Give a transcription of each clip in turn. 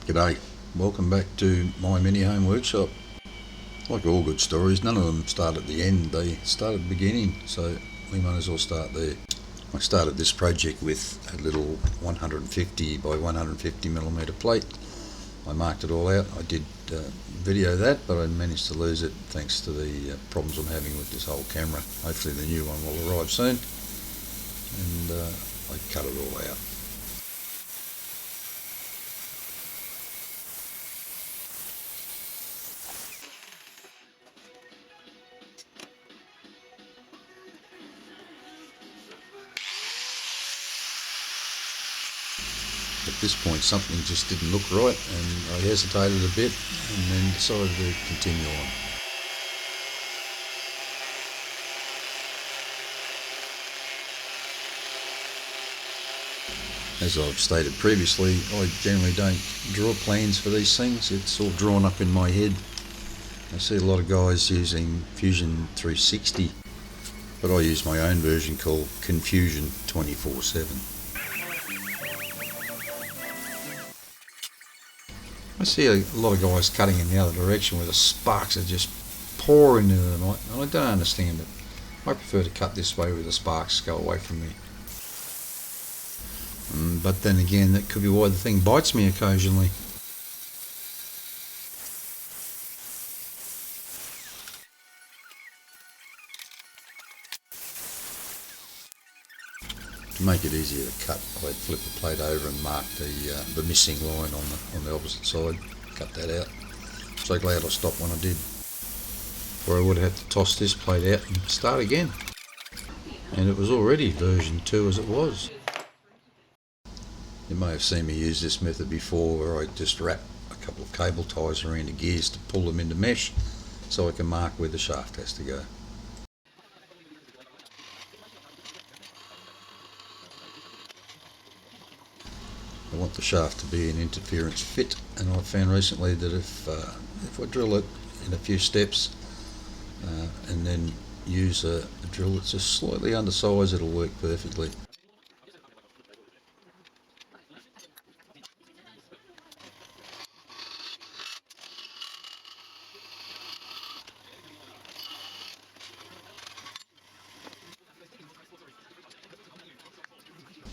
G'day, welcome back to my mini home workshop. Like all good stories, none of them start at the end, they start at the beginning, so we might as well start there. I started this project with a little 150 by 150 millimetre plate. I marked it all out. I did video that, but I managed to lose it thanks to the problems I'm having with this whole camera. Hopefully the new one will arrive soon, and I cut it all out. At this point something just didn't look right, and I hesitated a bit and then decided to continue on. As I've stated previously, I generally don't draw plans for these things. It's all drawn up in my head. I see a lot of guys using Fusion 360, but I use my own version called Confusion 24/7. I see a lot of guys cutting in the other direction where the sparks are just pouring into them, and I don't understand it. I prefer to cut this way where the sparks go away from me. But then again, that could be why the thing bites me occasionally. To make it easier to cut, I'd flip the plate over and mark the missing line on the opposite side. Cut that out. So glad I stopped when I did, or I would have had to toss this plate out and start again. And it was already version 2 as it was. You may have seen me use this method before, where I just wrap a couple of cable ties around the gears to pull them into mesh so I can mark where the shaft has to go. I want the shaft to be an interference fit, and I've found recently that if I drill it in a few steps and then use a drill that's just slightly undersized, it'll work perfectly.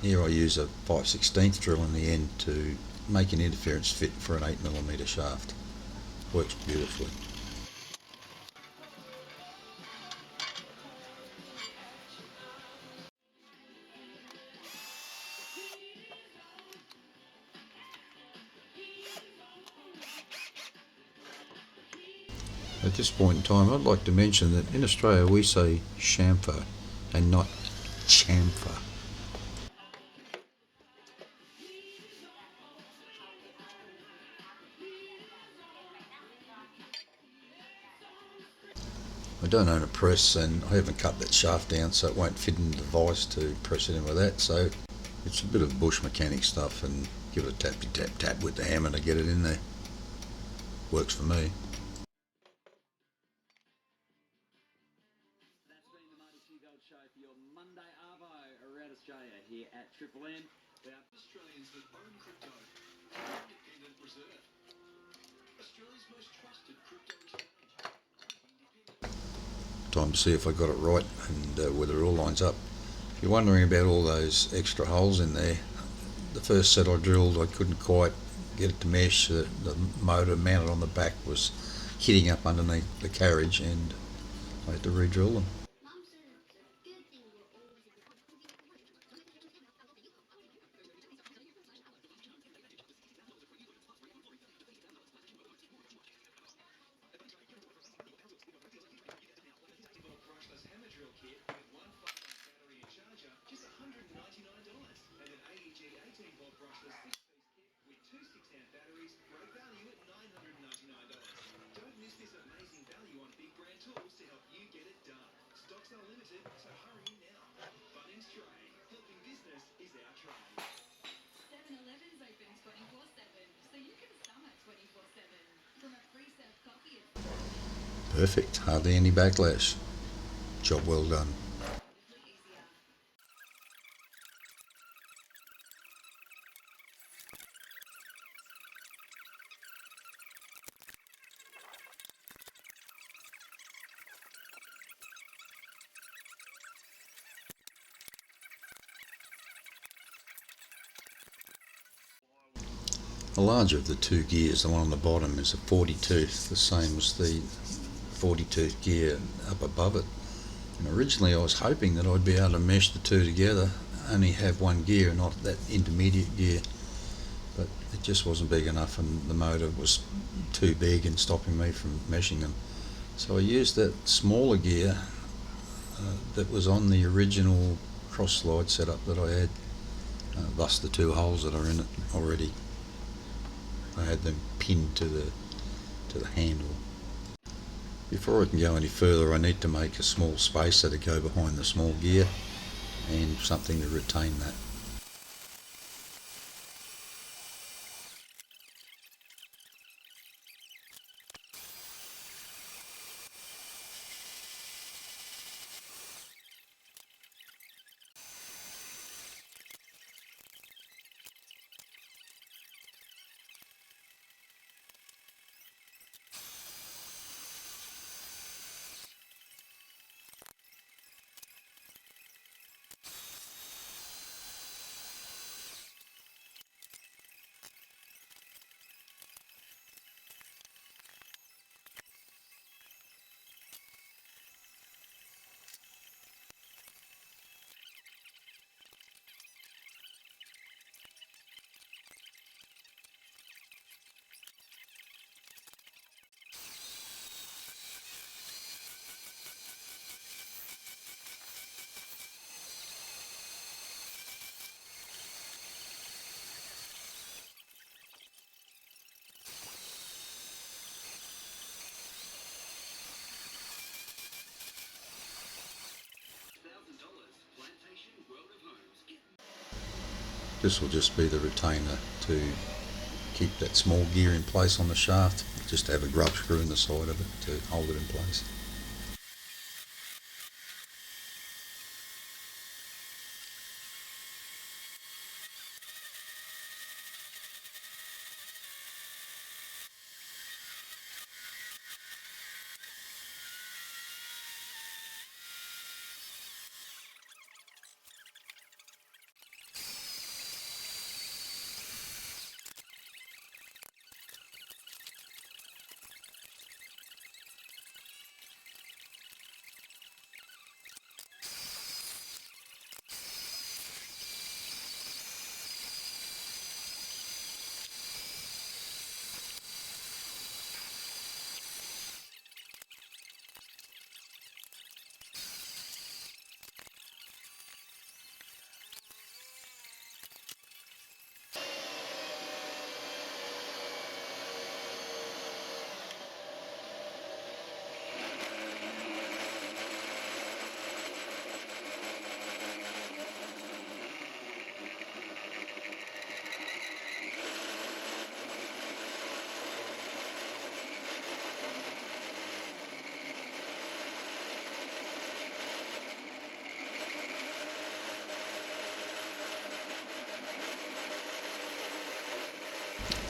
Here I use a 5/16 drill in the end to make an interference fit for an 8mm shaft. Works beautifully. At this point in time, I'd like to mention that in Australia we say chamfer and not chamfer. I don't own a press, and I haven't cut that shaft down so it won't fit in the device to press it in with that, so it's a bit of bush mechanic stuff, and give it a tap tap tap with the hammer to get it in there. Works for me. Show for your Monday Arvo around Australia here at Triple M. Australians that own crypto, independent reserve. Australia's most trusted crypto exchange. Time to see if I got it right and whether it all lines up. If you're wondering about all those extra holes in there, the first set I drilled I couldn't quite get it to mesh. The motor mounted on the back was hitting up underneath the carriage, and I had to re-drill them. Drill kit with one 5-volt battery and charger, just $199, and an AEG 18-volt brushless 6-piece kit with two 6-amp batteries, great value at $999. Don't miss this amazing value on big brand tools to help you get it done. Stocks are limited, so hurry in now. Bunnings Trade, helping business is our trade. 7-Eleven's open 24/7, so you can summer 24/7. From a pre-served coffee. Perfect, hardly any backlash. Job well done. The larger of the two gears, the one on the bottom, is a 40 tooth, the same as the 40 tooth gear up above it. And originally I was hoping that I'd be able to mesh the two together, only have one gear, not that intermediate gear, but it just wasn't big enough and the motor was too big and stopping me from meshing them. So I used that smaller gear that was on the original cross slide setup that I had, thus the two holes that are in it already. I had them pinned to the handle. Before I can go any further, I need to make a small spacer to go behind the small gear and something to retain that. This will just be the retainer to keep that small gear in place on the shaft. Just have a grub screw in the side of it to hold it in place.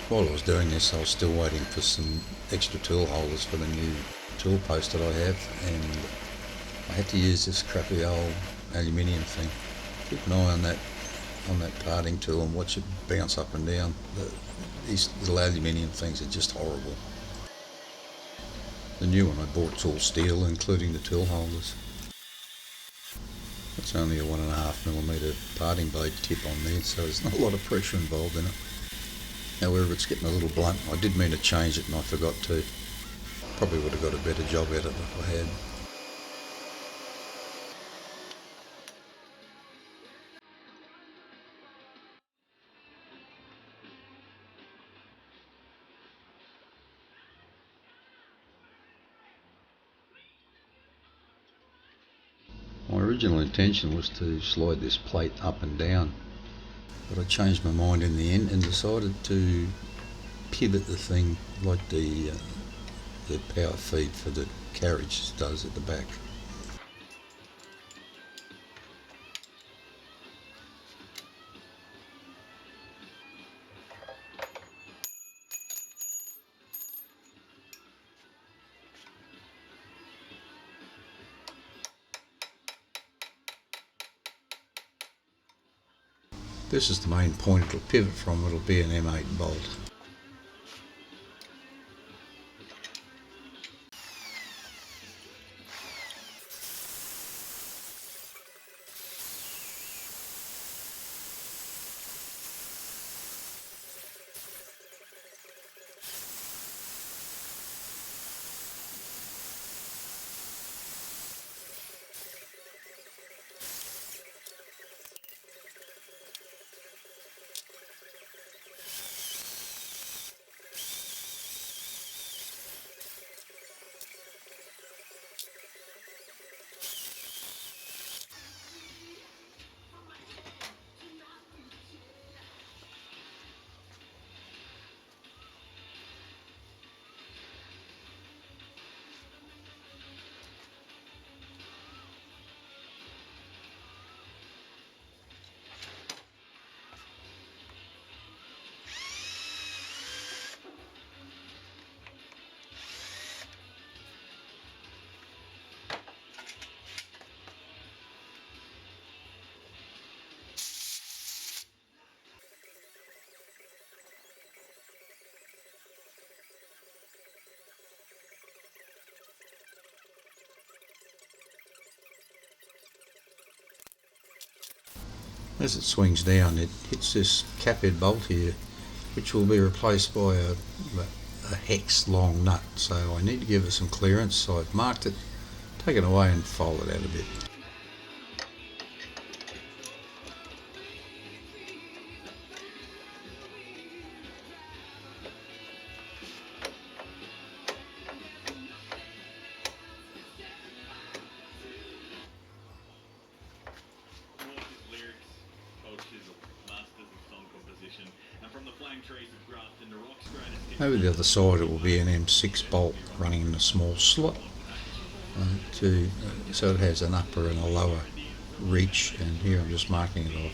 While I was doing this, I was still waiting for some extra tool holders for the new tool post that I have, and I had to use this crappy old aluminium thing. Keep an eye on that parting tool and watch it bounce up and down. These little aluminium things are just horrible. The new one I bought's all steel, including the tool holders. It's only a 1.5mm parting blade tip on there, so there's not a lot of pressure involved in it. However, it's getting a little blunt. I did mean to change it and I forgot to. Probably would have got a better job at it if I had. My original intention was to slide this plate up and down, but I changed my mind in the end and decided to pivot the thing like the power feed for the carriage does at the back. This is the main point it'll pivot from. It'll be an M8 bolt. As it swings down, it hits this cap head bolt here, which will be replaced by a hex long nut. So I need to give it some clearance, so I've marked it, take it away and fold it out a bit. Over the other side, it will be an M6 bolt running in a small slot, so it has an upper and a lower reach, and here I'm just marking it off.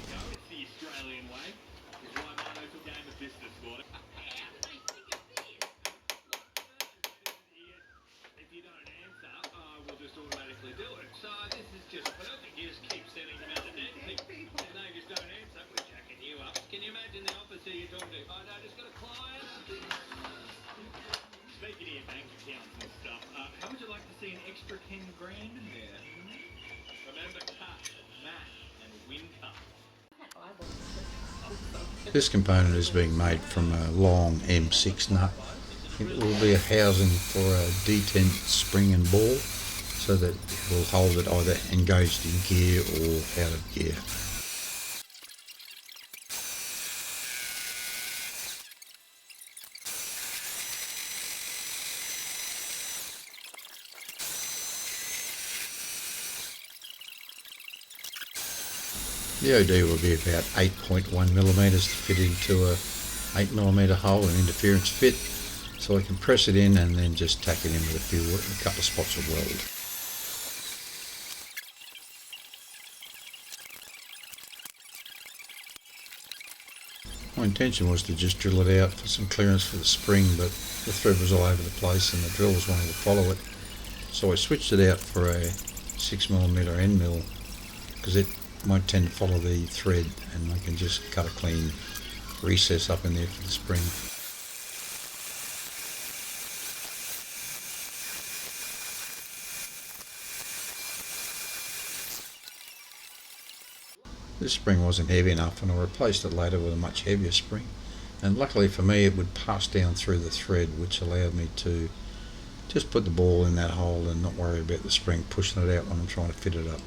Can you imagine the officer you're talking to? Oh no, just got a client. Speaking of your bank accounts and stuff, how would you like to see an extra 10 grand in there? Remember cut, mat, and win cut. This component is being made from a long M6 nut. It will be a housing for a detent spring and ball, so that it will hold it either engaged in gear or out of gear. The OD will be about 8.1mm to fit into a 8mm hole, an interference fit, so I can press it in and then just tack it in with a couple of spots of weld. My intention was to just drill it out for some clearance for the spring, but the thread was all over the place and the drill was wanting to follow it, so I switched it out for a 6mm end mill, because it might tend to follow the thread and I can just cut a clean recess up in there for the spring. This spring wasn't heavy enough and I replaced it later with a much heavier spring, and luckily for me it would pass down through the thread, which allowed me to just put the ball in that hole and not worry about the spring pushing it out when I'm trying to fit it up.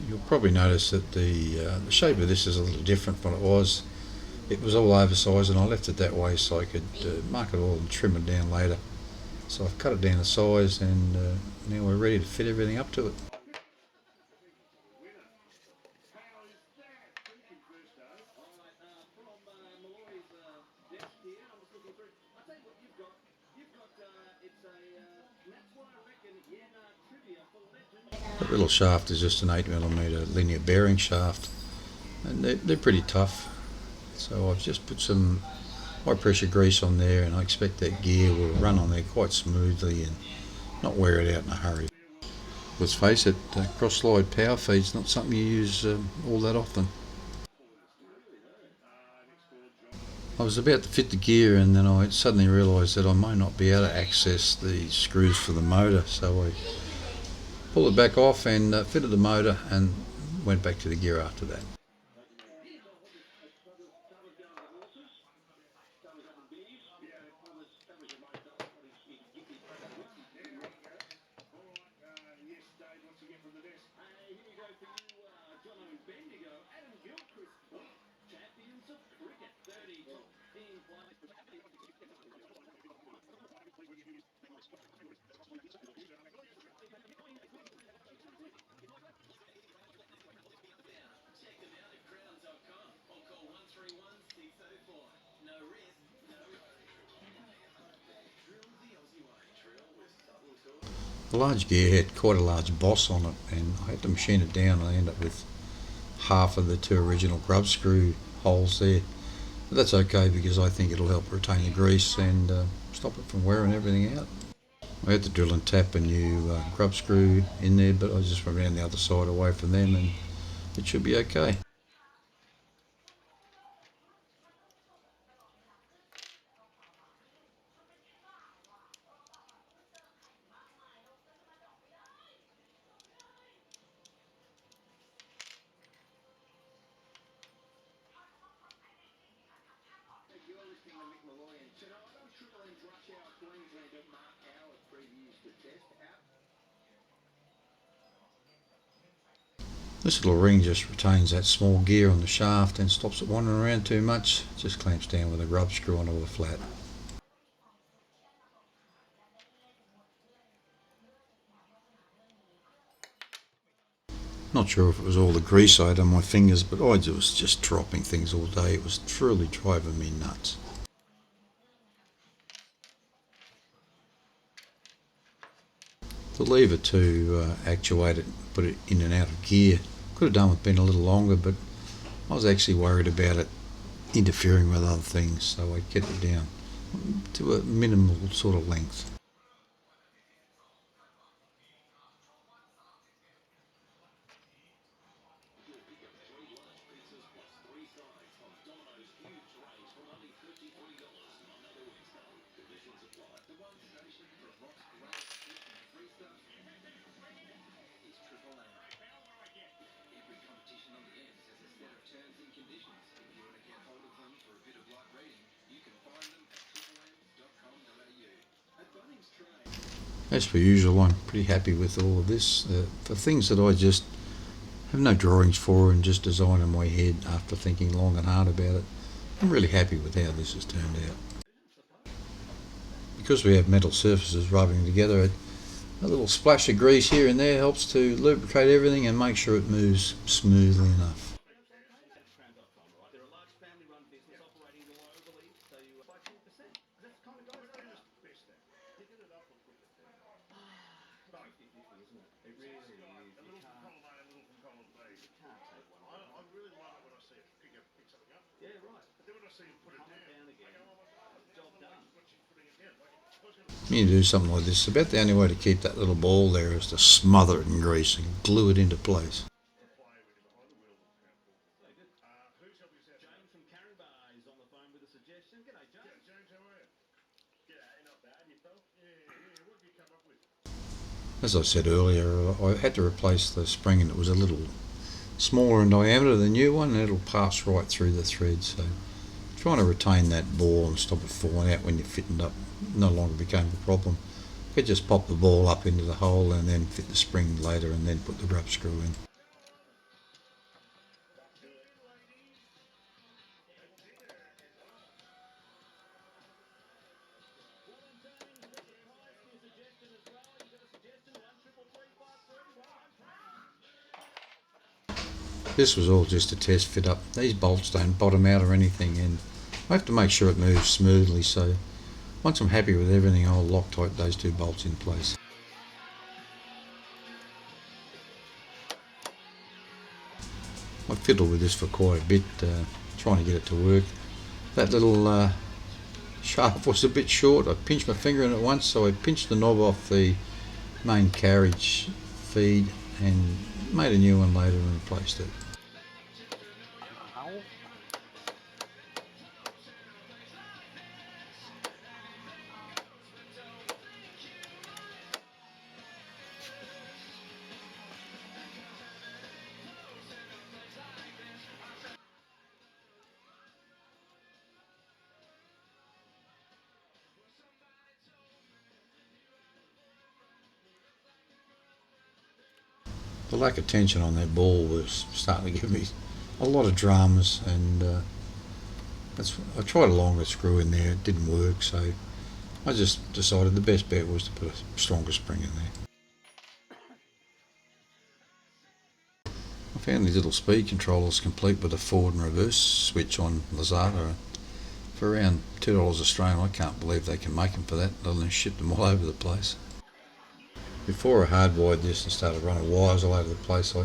You'll probably notice that the shape of this is a little different from what it was. It was all oversized and I left it that way so I could mark it all and trim it down later. So I've cut it down to size, and now we're ready to fit everything up to it. That little shaft is just an 8mm linear bearing shaft, and they're pretty tough. So I've just put some high pressure grease on there, and I expect that gear will run on there quite smoothly and not wear it out in a hurry. Let's face it, cross slide power feed's not something you use all that often. I was about to fit the gear and then I suddenly realised that I may not be able to access the screws for the motor, so I pulled it back off and fitted the motor and went back to the gear after that. The large gear had quite a large boss on it, and I had to machine it down and I ended up with half of the two original grub screw holes there. But that's okay because I think it'll help retain the grease and stop it from wearing everything out. I had to drill and tap a new grub screw in there, but I just went around the other side away from them and it should be okay. This little ring just retains that small gear on the shaft and stops it wandering around too much. Just clamps down with a grub screw on all the flat. Not sure if it was all the grease I had on my fingers, but I was just dropping things all day. It was truly driving me nuts. The lever to actuate it, put it in and out of gear, could have done with being a little longer, but I was actually worried about it interfering with other things, so I kept it down to a minimal sort of length. As per usual, I'm pretty happy with all of this. For things that I just have no drawings for and just design in my head after thinking long and hard about it, I'm really happy with how this has turned out. Because we have metal surfaces rubbing together, a little splash of grease here and there helps to lubricate everything and make sure it moves smoothly enough. When you do something like this, about the only way to keep that little ball there is to smother it in grease and glue it into place. As I said earlier, I had to replace the spring and it was a little smaller in diameter than the new one, and it'll pass right through the thread, so trying to retain that ball and stop it falling out when you're fitting up no longer became a problem. You could just pop the ball up into the hole and then fit the spring later and then put the grub screw in. This was all just a test fit up. These bolts don't bottom out or anything, and I have to make sure it moves smoothly, so once I'm happy with everything, I'll Loctite those two bolts in place. I fiddled with this for quite a bit, trying to get it to work. That little shaft was a bit short. I pinched my finger in it once, so I pinched the knob off the main carriage feed and made a new one later and replaced it. The lack of tension on that ball was starting to give me a lot of dramas, and I tried a longer screw in there, it didn't work, so I just decided the best bet was to put a stronger spring in there. I found these little speed controllers complete with a forward and reverse switch on Lazada for around $2 Australian. I can't believe they can make them for that, let alone ship them all over the place. Before I hardwired this and started running wires all over the place, I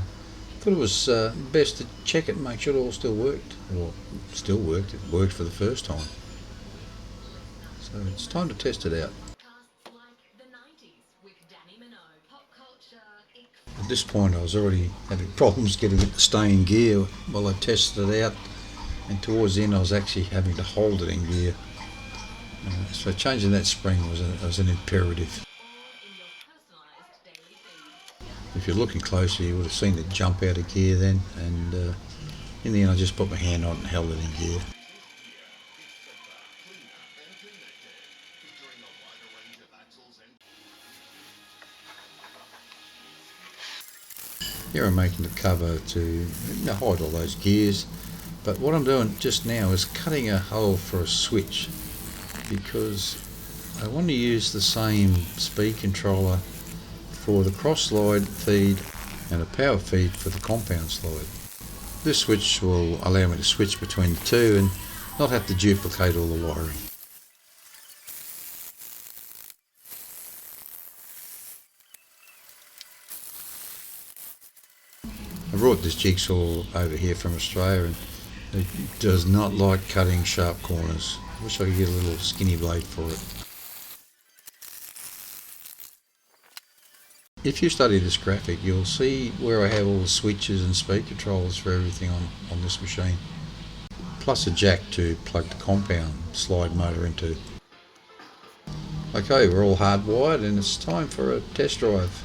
thought it was best to check it and make sure it all still worked. Well, it still worked. It worked for the first time. So it's time to test it out. At this point I was already having problems getting it to stay in gear while I tested it out, and towards the end I was actually having to hold it in gear. So changing that spring was an imperative. If you're looking closely, you would have seen it jump out of gear then, and in the end I just put my hand on it and held it in gear. Here I'm making the cover to hide all those gears, but what I'm doing just now is cutting a hole for a switch, because I want to use the same speed controller for the cross slide feed and a power feed for the compound slide. This switch will allow me to switch between the two and not have to duplicate all the wiring. I brought this jigsaw over here from Australia, and it does not like cutting sharp corners. I wish I could get a little skinny blade for it. If you study this graphic, you'll see where I have all the switches and speed controllers for everything on this machine, plus a jack to plug the compound slide motor into. Okay, we're all hardwired and it's time for a test drive.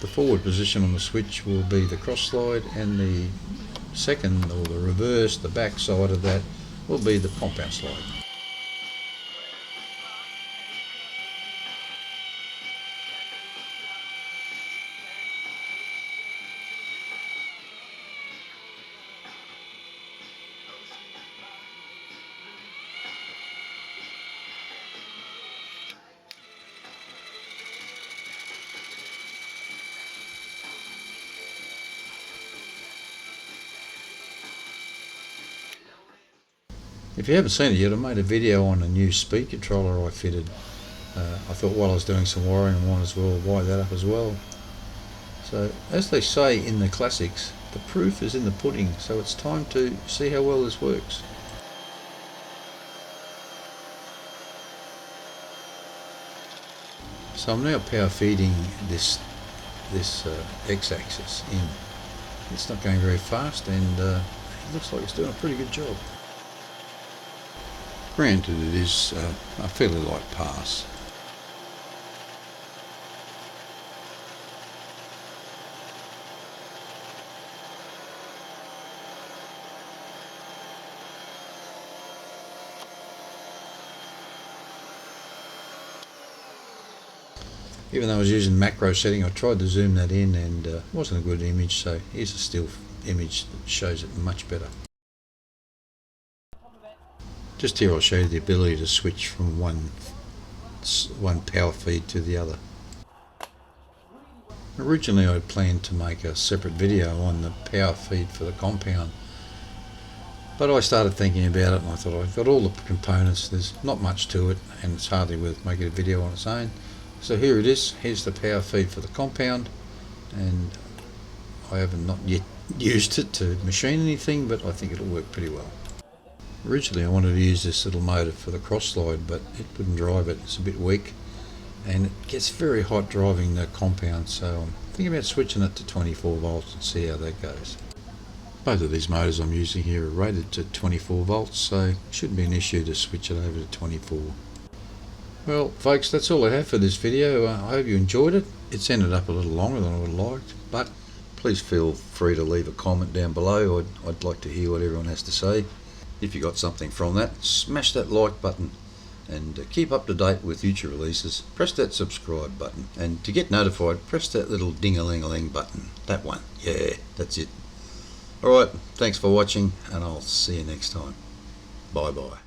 The forward position on the switch will be the cross slide, and the second, or the reverse, the back side of that, will be the compound slide. If you haven't seen it yet, I made a video on a new speed controller I fitted. I thought while I was doing some wiring, I might as well wire that up as well. So, as they say in the classics, the proof is in the pudding, so it's time to see how well this works. So I'm now power feeding this x-axis in. It's not going very fast, and it looks like it's doing a pretty good job. Granted, it is a fairly light pass. Even though I was using macro setting, I tried to zoom that in, and it wasn't a good image, so here's a still image that shows it much better. Just here I'll show you the ability to switch from one power feed to the other. Originally I planned to make a separate video on the power feed for the compound, but I started thinking about it and I thought, I've got all the components, there's not much to it, and it's hardly worth making a video on its own. So here it is, here's the power feed for the compound, and I haven't not yet used it to machine anything, but I think it'll work pretty well. Originally I wanted to use this little motor for the cross slide, but it wouldn't drive it, it's a bit weak, and it gets very hot driving the compound, so I'm thinking about switching it to 24 volts and see how that goes. Both of these motors I'm using here are rated to 24 volts, so it shouldn't be an issue to switch it over to 24. Well folks, that's all I have for this video. I hope you enjoyed it. It's ended up a little longer than I would have liked, but please feel free to leave a comment down below. I'd like to hear what everyone has to say. If you got something from that, smash that like button, and keep up to date with future releases. Press that subscribe button, and to get notified, press that little ding-a-ling-a-ling button. That one. Yeah, that's it. Alright, thanks for watching, and I'll see you next time. Bye bye.